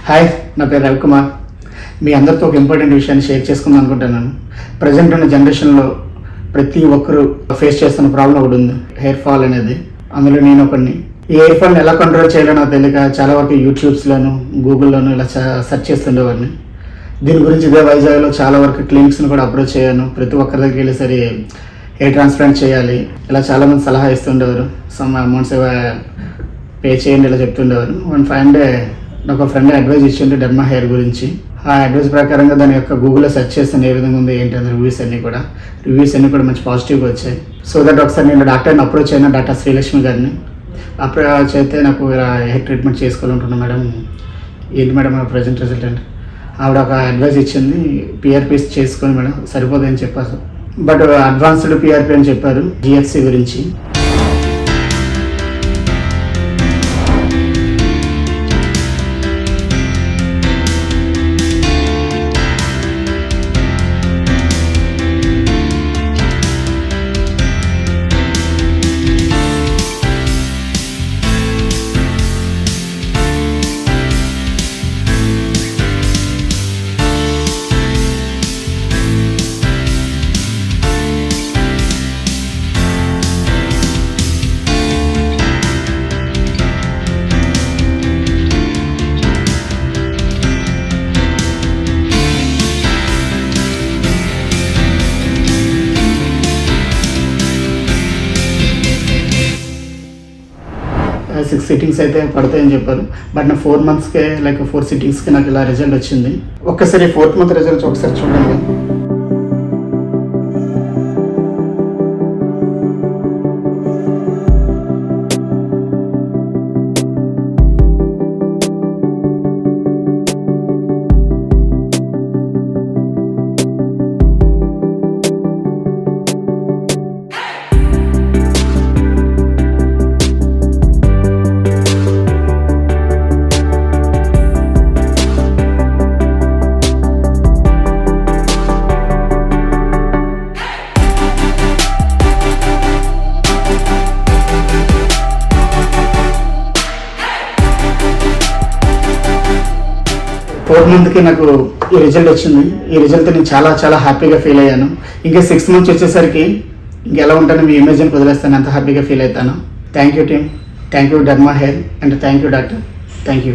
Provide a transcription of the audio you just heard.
Hi, నా పేరు రవికుమార్. మీ అందరితో ఒక ఇంపార్టెంట్ విషయాన్ని షేర్ చేసుకుందాం అనుకుంటున్నాను. ప్రజెంట్ ఉన్న జనరేషన్లో ప్రతి ఒక్కరూ ఫేస్ చేస్తున్న ప్రాబ్లం ఒకటి ఉంది, హెయిర్ ఫాల్ అనేది. అందులో నేను ఒకడిని. ఈ హెయిర్ ఫాల్ని ఎలా కంట్రోల్ చేయాలో నాకు తెలియక చాలా వరకు యూట్యూబ్స్లోను గూగుల్లోను ఇలా సెర్చ్ చేస్తుండేవాడిని. దీని గురించి ఇదే వైజాగ్లో చాలా వరకు క్లినిక్స్ని కూడా అప్రోచ్ అయ్యాను. ప్రతి ఒక్కరి దగ్గరికి వెళ్ళి సరే హెయిర్ ట్రాన్స్ప్లాంట్ చేయాలి ఇలా చాలామంది సలహా ఇస్తుండేవారు. సమ్ అమౌంట్స్ పే చేయండి ఇలా చెప్తుండేవారు. 1 డే నాకు ఒక ఫ్రెండ్ అడ్వైజ్ ఇచ్చిండు డెర్మా హెయిర్ గురించి. ఆ అడ్వైజ్ ప్రకారంగా దాని యొక్క గూగుల్లో సెర్చ్ చేస్తాను ఏ విధంగా ఉంది ఏంటి అని. రివ్యూస్ అన్నీ కూడా మంచి పాజిటివ్గా వచ్చాయి. సో దట్ ఒకసారి నేను డాక్టర్ని అప్రోచ్ అయినా, డాక్టర్ శ్రీలక్ష్మి గారిని అప్రోచ్ అయితే నాకు ఇలా హెయిర్ ట్రీట్మెంట్ చేసుకోవాలంటున్నాను మేడం. ఏంటి మేడం ప్రజెంట్ రిజల్ట్ అంటే ఆవిడ ఒక అడ్వైజ్ ఇచ్చింది, పిఆర్పీస్ చేసుకొని మేడం సరిపోదు అని చెప్పారు. బట్ అడ్వాన్స్డ్ పిఆర్పీ అని చెప్పారు, జిఎఫ్సి గురించి. సిక్స్ సిట్టింగ్స్ అయితే పడతాయని చెప్పారు. బట్ నా 4 monthsకే 4 సిట్టింగ్స్కి నాకు ఇలా రిజల్ట్ వచ్చింది. ఒక్కసారి 4th month రిజల్ట్స్ ఒకసారి చూడండి. ఫోర్త్ మంత్కి నాకు ఈ రిజల్ట్ వచ్చింది. ఈ రిజల్ట్ నేను చాలా చాలా హ్యాపీగా ఫీల్ అయ్యాను. ఇంకా 6 months వచ్చేసరికి ఇంకెలా ఉంటానో మీ ఇమేజ్ని వదిలేస్తాను, అంత హ్యాపీగా ఫీల్ అవుతాను. Thank you team, thank you derma hair and thank you doctor, thank you.